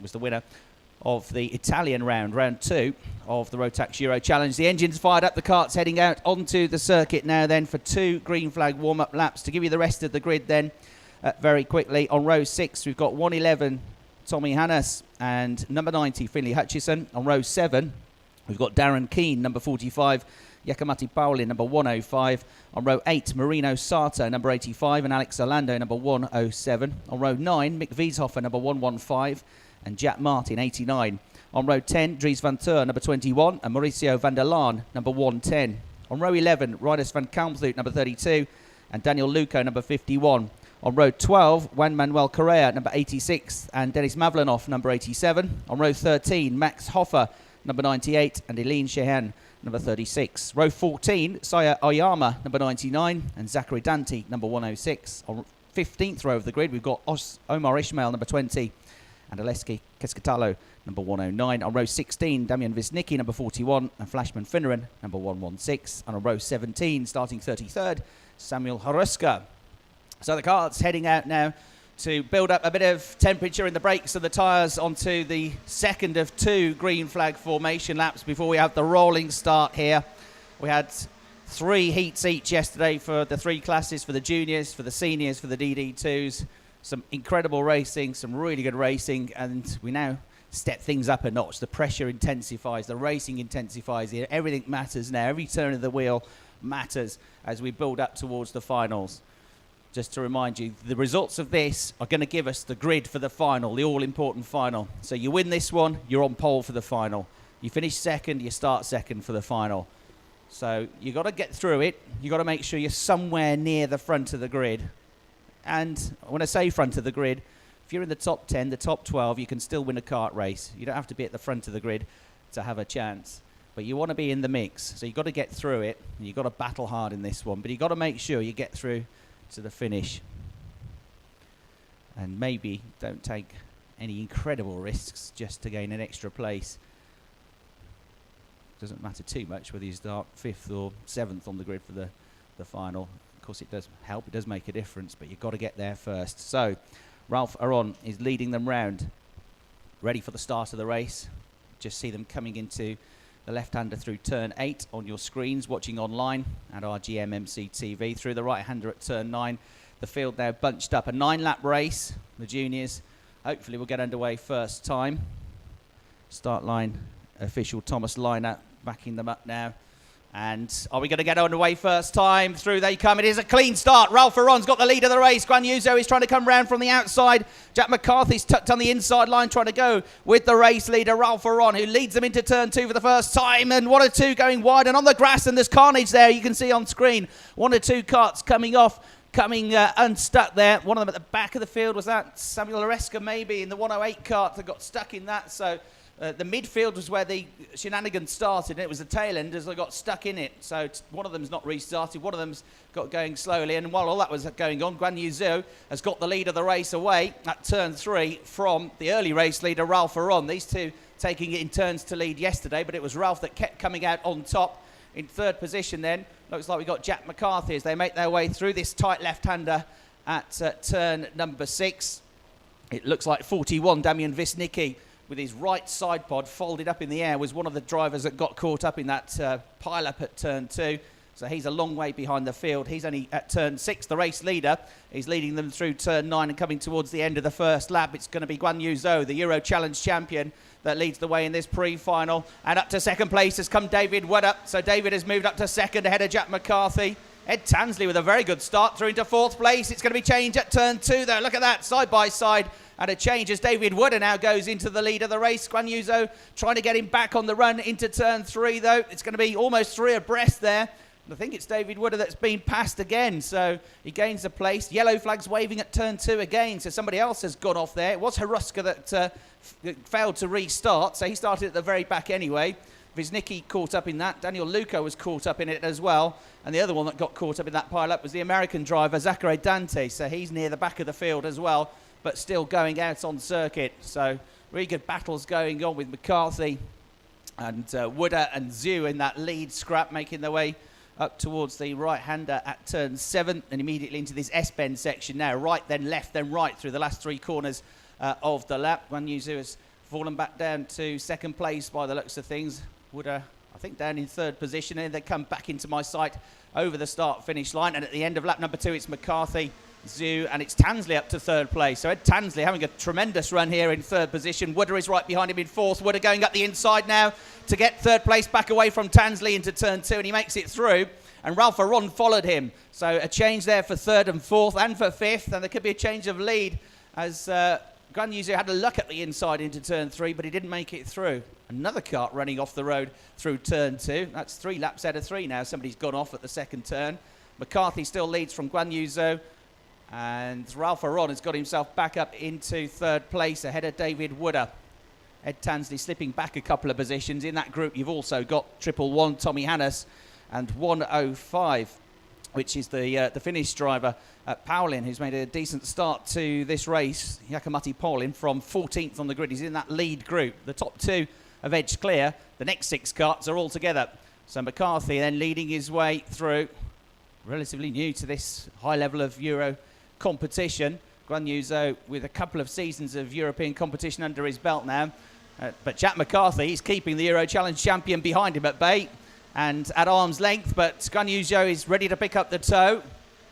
was the winner of the Italian round 2 of the Rotax Euro Challenge. The engine's fired up, the cart's heading out onto the circuit now then for 2 green flag warm-up laps. To give you the rest of the grid then, very quickly, on row 6 we've got 111 Tommy Hannes and number 90 Finley Hutchison. On row 7 we've got Darren Keane, number 45, Yakamati Pauli, number 105. On row 8, Marino Sato, number 85, and Alex Orlando, number 107. On row 9, Mick Wieshofer, number 115, and Jack Martin, 89. On row 10, Dries van Teur, number 21, and Mauricio van der Laan, number 110. On row 11, Riders van Kalmthout, number 32, and Daniel Luco, number 51. On row 12, Juan Manuel Correa, number 86, and Denis Mavlanov, number 87. On row 13, Max Hoffer, number 98, and Eileen Sheehan, number 36. Row 14, Saya Oyama, number 99, and Zachary Dante, number 106. On 15th row of the grid, we've got Omar Ishmael, number 20, and Aleski Keskatalo, number 109. On row 16, Damian Wisnicki, number 41, and Flashman Finneran, number 116. And on row 17, starting 33rd, Samuel Haruska. So the cart's heading out now to build up a bit of temperature in the brakes and the tyres onto the second of 2 green flag formation laps before we have the rolling start here. We had 3 heats each yesterday for the 3 classes, for the juniors, for the seniors, for the DD2s. Some incredible racing, some really good racing, and we now step things up a notch. The pressure intensifies, the racing intensifies, everything matters now. Every turn of the wheel matters as we build up towards the finals. Just to remind you, the results of this are going to give us the grid for the final, the all-important final. So you win this one, you're on pole for the final. You finish second, you start second for the final. So you've got to get through it. You've got to make sure you're somewhere near the front of the grid. And when I say front of the grid, if you're in the top 10, the top 12, you can still win a kart race. You don't have to be at the front of the grid to have a chance. But you want to be in the mix. So you've got to get through it. And you've got to battle hard in this one. But you've got to make sure you get through to the finish. And maybe don't take any incredible risks just to gain an extra place. Doesn't matter too much whether you start 5th or 7th on the grid for the final. Of course it does help, it does make a difference, but you've got to get there first. So Ralph Aron is leading them round, ready for the start of the race. Just see them coming into the left-hander through turn 8 on your screens, watching online at RGMMC TV. Through the right-hander at turn 9. The field now bunched up. A 9-lap race. The juniors hopefully will get underway first time. Start line official Thomas Liner backing them up now. And are we going to get underway first time? Through they come. It is a clean start. Ralph Aron's got the lead of the race. Guan Yuzo is trying to come round from the outside. Jack McCarthy's tucked on the inside line trying to go with the race leader, Ralph Aron, who leads them into turn 2 for the first time. And 1 or 2 going wide and on the grass, and there's carnage there. You can see on screen 1 or 2 carts coming off, coming unstuck there. One of them at the back of the field was that Samuel Oreska maybe in the 108 cart that got stuck in that. So the midfield was where the shenanigans started, and it was the tail enders that got stuck in it. So one of them's not restarted, one of them's got going slowly, and while all that was going on, Guan Yuzu has got the lead of the race away at turn 3 from the early race leader, Ralph Aron. These two taking it in turns to lead yesterday, but it was Ralph that kept coming out on top. In 3rd position then, looks like we've got Jack McCarthy as they make their way through this tight left-hander at turn number 6. It looks like 41, Damian Wisnicki, with his right side pod folded up in the air, was one of the drivers that got caught up in that pile-up at turn 2. So he's a long way behind the field. He's only at turn 6, the race leader. He's leading them through turn 9 and coming towards the end of the first lap. It's going to be Guan Yuzo, the Euro Challenge champion, that leads the way in this pre-final. And up to 2nd place has come David Wedder. So David has moved up to 2nd ahead of Jack McCarthy. Ed Tansley with a very good start through into 4th place. It's going to be changed at turn 2 though. Look at that, side by side. And a change as David Wedder now goes into the lead of the race. Guan Yuzo trying to get him back on the run into turn 3 though. It's going to be almost 3 abreast there. I think it's David Wedder that's been passed again, so he gains a place. Yellow flag's waving at turn 2 again, so somebody else has gone off there. It was Haruska that failed to restart, so he started at the very back anyway. Wisnicki caught up in that. Daniel Luco was caught up in it as well. And the other one that got caught up in that pile-up was the American driver, Zachary Dante, so he's near the back of the field as well, but still going out on circuit. So really good battles going on with McCarthy and Wedder and Zhu in that lead scrap, making their way up towards the right-hander at turn 7 and immediately into this S-bend section now. Right, then left, then right through the last 3 corners of the lap. Guan Yuzu has fallen back down to second place by the looks of things. Would I think down in third position, and they come back into my sight over the start-finish line. And at the end of lap number 2, it's McCarthy, Zhu, and it's Tansley up to third place. So Ed Tansley having a tremendous run here in third position. Wooder is right behind him in fourth. Wooder going up the inside now to get third place back away from Tansley into turn 2, and he makes it through. And Ralph Aron followed him. So a change there for third and fourth and for fifth, and there could be a change of lead as Guan Yu Zhou had a luck at the inside into turn 3, but he didn't make it through. Another kart running off the road through turn 2. That's 3 laps out of 3 now. Somebody's gone off at the second turn. McCarthy still leads from Guan Yu Zhou, and Ralph Aron has got himself back up into third place ahead of David Wooder. Ed Tansley slipping back a couple of positions. In that group, you've also got 111 Tommy Hannes and 105, which is the Finnish driver, Paulin, who's made a decent start to this race. Jaakko-Matti Paulin from 14th on the grid. He's in that lead group. The top 2 have edged clear. The next 6 karts are all together. So McCarthy then leading his way through. Relatively new to this high level of Euro competition. Guan Yu Zhou with a couple of seasons of European competition under his belt now. But Jack McCarthy, he's keeping the Euro Challenge champion behind him at bay and at arm's length, but Guan Yu Zhou is ready to pick up the toe.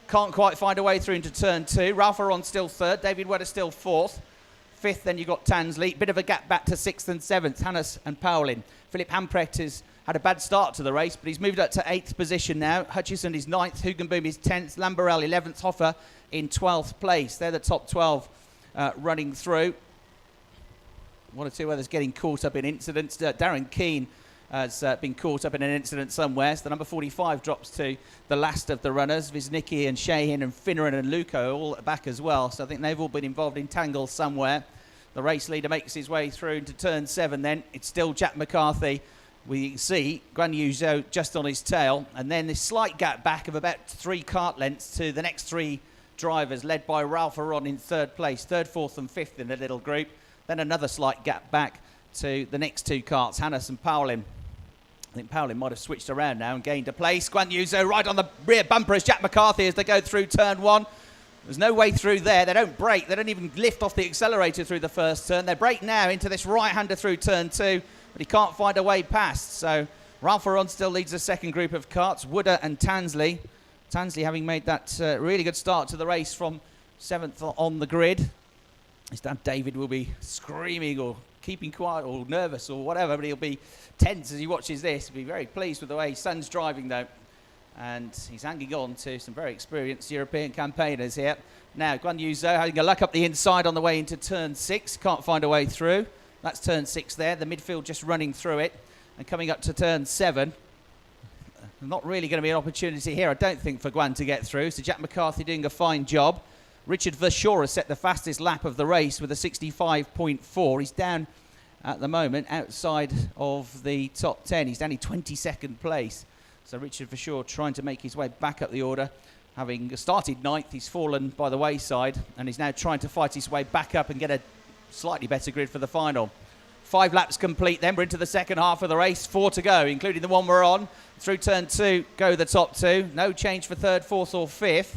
Can't quite find a way through into turn 2. Ralph Aron still third. David Wooder still fourth. Fifth, then you've got Tansley. Bit of a gap back to 6th and 7th, Hannes and Paulin. Philip Hamprecht has had a bad start to the race, but he's moved up to 8th position now. Hutchison is 9th, Hugenboom is 10th, Lamborel 11th, Hoffer in 12th place. They're the top 12 running through. One or two others getting caught up in incidents. Darren Keane has been caught up in an incident somewhere. So the number 45 drops to the last of the runners. Wisnicki and Shahin and Finneran and Luco all at the back as well. So I think they've all been involved in tangles somewhere. The race leader makes his way through into turn 7 then. It's still Jack McCarthy. We see Guan Yu Zhou just on his tail. And then this slight gap back of about 3 kart lengths to the next 3 drivers, led by Ralph Aron in third place. Third, fourth and fifth in a little group. Then another slight gap back to the next 2 karts, Hannes and Paulin. I think Paulin might have switched around now and gained a place. Guan Yu Zhou right on the rear bumper as Jack McCarthy as they go through turn 1. There's no way through there. They don't brake. They don't even lift off the accelerator through the first turn. They brake now into this right-hander through turn 2, but he can't find a way past. So Ralph Aron still leads the second group of karts, Wooder and Tansley. Tansley having made that really good start to the race from 7th on the grid. His dad David will be screaming or keeping quiet or nervous or whatever, but he'll be tense as he watches this. He'll be very pleased with the way his son's driving though. And he's hanging on to some very experienced European campaigners here. Now, Guan Yu Zhou having a luck up the inside on the way into turn 6. Can't find a way through. That's turn 6 there. The midfield just running through it. And coming up to turn 7. Not really going to be an opportunity here, I don't think, for Guan to get through. So Jack McCarthy doing a fine job. Richard Verschoor has set the fastest lap of the race with a 65.4. He's down at the moment outside of the top 10. He's down in 22nd place. So Richard Verschoor trying to make his way back up the order. Having started 9th, he's fallen by the wayside and he's now trying to fight his way back up and get a slightly better grid for the final. 5 laps complete then. We're into the second half of the race. 4 to go, including the one we're on. Through turn 2 go the top 2. No change for 3rd, 4th or 5th.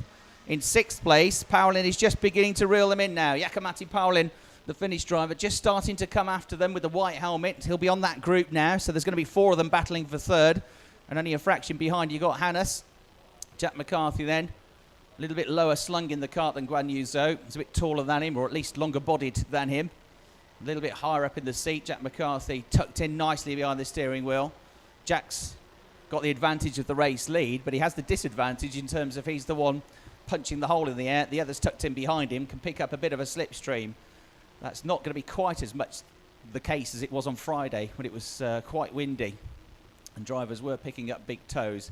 In 6th place, Paulin is just beginning to reel them in now. Jaakko-Matti Paulin, the Finnish driver, just starting to come after them with the white helmet. He'll be on that group now, so there's going to be 4 of them battling for 3rd. And only a fraction behind, you got Hannes. Jack McCarthy then, a little bit lower slung in the kart than Guan Yu Zhou. He's a bit taller than him, or at least longer bodied than him. A little bit higher up in the seat. Jack McCarthy tucked in nicely behind the steering wheel. Jack's got the advantage of the race lead, but he has the disadvantage in terms of he's the one punching the hole in the air. The others tucked in behind him can pick up a bit of a slipstream. That's not going to be quite as much the case as it was on Friday when it was quite windy and drivers were picking up big toes.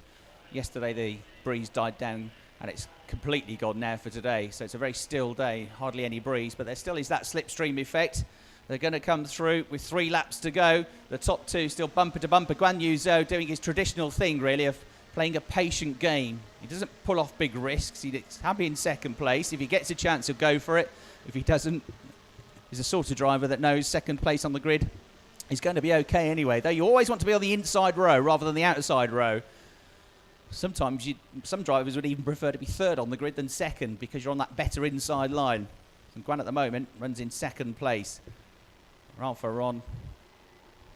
Yesterday the breeze died down and it's completely gone now for today, so it's a very still day, hardly any breeze, but there still is that slipstream effect. They're going to come through with 3 laps to go. The top 2 still bumper to bumper. Guan Yu Zhou doing his traditional thing really of playing a patient game. He doesn't pull off big risks. He's happy in 2nd place. If he gets a chance, he'll go for it. If he doesn't, he's the sort of driver that knows 2nd place on the grid is going to be okay anyway. Though you always want to be on the inside row rather than the outside row. Sometimes some drivers would even prefer to be 3rd on the grid than 2nd because you're on that better inside line. And Guan at the moment runs in 2nd place. Ralph Aron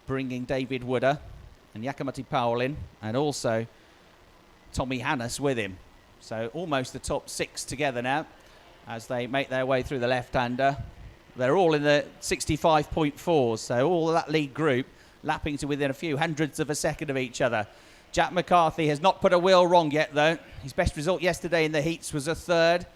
bringing David Wooder and Jaakko-Matti Paulin, and also Tommy Hannes with him. So almost the top 6 together now as they make their way through the left-hander. They're all in the 65.4s, so all of that lead group lapping to within a few hundredths of a second of each other. Jack McCarthy has not put a wheel wrong yet, though. His best result yesterday in the heats was a 3rd.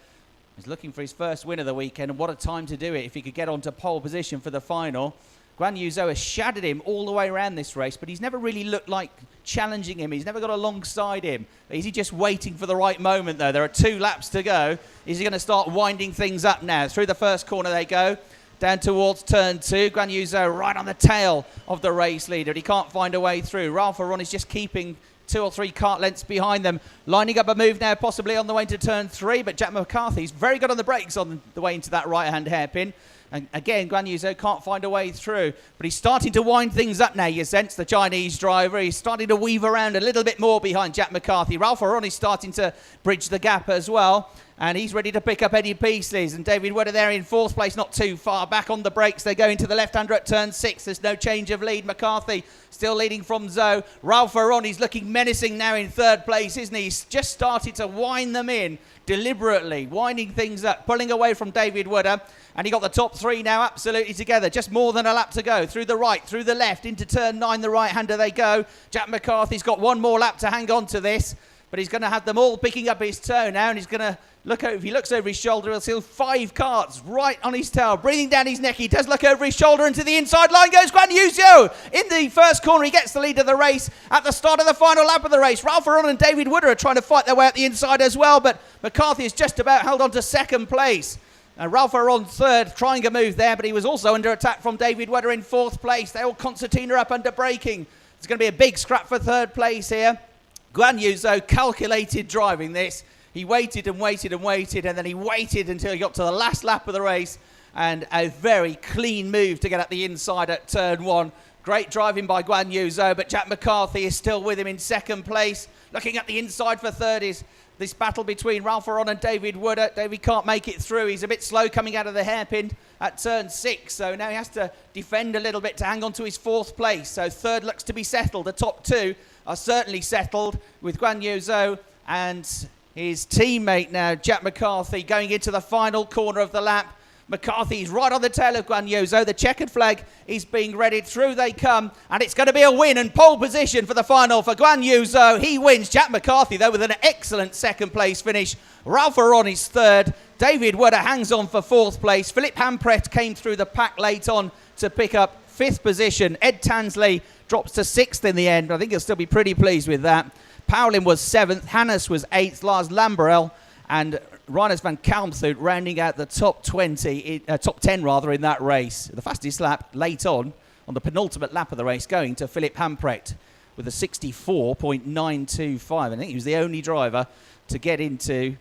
He's looking for his first win of the weekend, and what a time to do it if he could get onto pole position for the final. Guan Yu Zhou has shattered him all the way around this race, but he's never really looked like challenging him. He's never got alongside him. Is he just waiting for the right moment, though? There are 2 laps to go. Is he going to start winding things up now? Through the first corner they go, down towards turn 2. Guan Yu Zhou right on the tail of the race leader. He can't find a way through. Ralph Aron is just keeping 2 or 3 kart lengths behind them, lining up a move now, possibly on the way to turn 3, but Jack McCarthy's very good on the brakes on the way into that right-hand hairpin. And again, Guan Yu Zhou can't find a way through, but he's starting to wind things up now, you sense, the Chinese driver. He's starting to weave around a little bit more behind Jack McCarthy. Ralph Aron is starting to bridge the gap as well, and he's ready to pick up Eddie Peasley's. And David Wooder there in 4th place, not too far back on the brakes. They go into the left-hander at turn 6. There's no change of lead. McCarthy still leading from Zhou. Ralph Aron, he's looking menacing now in 3rd place, isn't he? He's just started to wind them in deliberately, winding things up, pulling away from David Wooder. And he got the top 3 now absolutely together. Just more than a lap to go. Through the right, through the left, into turn 9, the right-hander they go. Jack McCarthy's got 1 more lap to hang on to this, but he's going to have them all picking up his toe now, and he's going to look over. If he looks over his shoulder, he'll see 5 karts right on his tail, breathing down his neck. He does look over his shoulder, and to the inside line goes Guan Yu Zhou. In the first corner, he gets the lead of the race at the start of the final lap of the race. Ralph Aron and David Wooder are trying to fight their way out the inside as well, but McCarthy has just about held on to 2nd place. Ralph Aron 3rd, trying a move there, but he was also under attack from David Wooder in 4th place. They all concertina up under braking. It's going to be a big scrap for 3rd place here. Guan Yu Zhou calculated driving this. He waited and waited and waited, and then he waited until he got to the last lap of the race, and a very clean move to get at the inside at turn 1. Great driving by Guan Yu Zhou, but Jack McCarthy is still with him in 2nd place. Looking at the inside for 3rd is this battle between Ralph Aron and David Wooder. David can't make it through. He's a bit slow coming out of the hairpin at turn 6. So now he has to defend a little bit to hang on to his 4th place. So 3rd looks to be settled. The top 2 are certainly settled, with Guan Yu Zhou and his teammate now, Jack McCarthy, going into the final corner of the lap. McCarthy's right on the tail of Guan Yu Zhou. The checkered flag is being readied. Through they come, and it's going to be a win and pole position for the final for Guan Yu Zhou. He wins. Jack McCarthy, though, with an excellent 2nd place finish. Ralph Aron is 3rd. David Wooder hangs on for 4th place. Philip Hampret came through the pack late on to pick up 5th position. Ed Tansley drops to 6th in the end. I think he'll still be pretty pleased with that. Paulin was 7th. Hannes was 8th. Lars Lamberel and Rinus van Kalmthout rounding out the top 10 rather, in that race. The fastest lap late on the penultimate lap of the race, going to Philip Hampret with a 64.925. I think he was the only driver to get into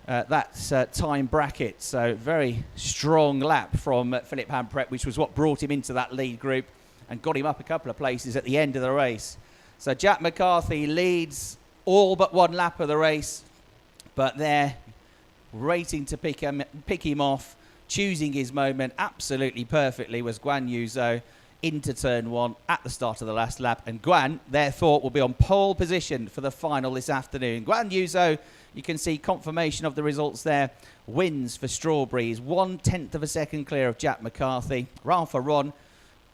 that time bracket. So very strong lap from Philip Hampret, which was what brought him into that lead group and got him up a couple of places at the end of the race. So Jack McCarthy leads all but 1 lap of the race, but they're waiting to pick him off. Choosing his moment absolutely perfectly was Guan Yu Zhou into turn 1 at the start of the last lap, and Guan, therefore, will be on pole position for the final this afternoon. Guan Yu Zhou, you can see confirmation of the results there, wins for Strawberries, 1/10 of a second clear of Jack McCarthy. Ralph Aron,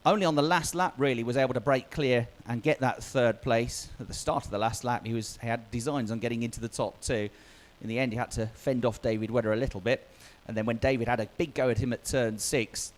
only on the last lap really, was able to break clear and get that 3rd place. At the start of the last lap, he had designs on getting into the top 2. In the end, he had to fend off David Wooder a little bit. And then when David had a big go at him at turn 6,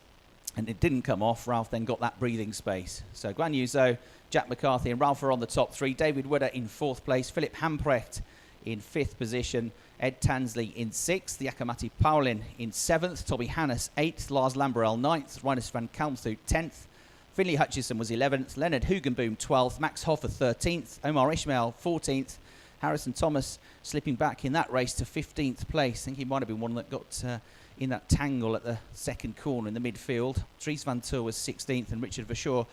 and it didn't come off, Ralph then got that breathing space. So Guan Yu Zhou, Jack McCarthy and Ralph are on the top 3. David Wooder in 4th place. Philip Hampret in 5th position. Ed Tansley in 6th. Jaakko-Matti Paulin in 7th. Tommy Hannes 8th. Lars Lamberel 9th. Rinus van Kalmthout 10th. Finley Hutchison was 11th. Leonard Hugenboom 12th. Max Hoffer 13th. Omar Ishmael 14th. Harrison Thomas slipping back in that race to 15th place. I think he might have been one that got in that tangle at the 2nd corner in the midfield. Dries van Toor was 16th, and Richard Verschoor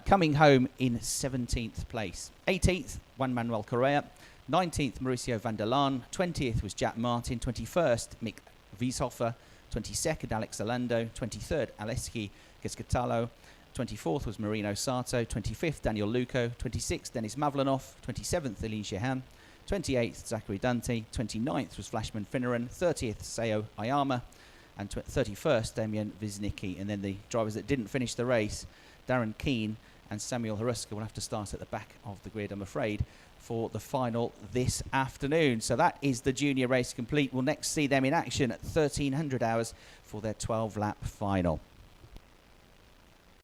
coming home in 17th place. 18th, Juan Manuel Correa. 19th, Mauricio van der Laan. 20th was Jack Martin. 21st, Mick Wieshofer. 22nd, Alex Orlando. 23rd, Aleski Giscatalo. 24th was Marino Sato. 25th, Daniel Luco. 26th, Denis Mavlanov. 27th, Eline Shehan. 28th, Zachary Dante. 29th was Flashman Finneran. 30th, Seo Ayama. And 31st, Damian Wisnicki. And then the drivers that didn't finish the race, Darren Keane and Samuel Haruska, will have to start at the back of the grid, I'm afraid, for the final this afternoon. So that is the junior race complete. We'll next see them in action at 1300 hours for their 12-lap final.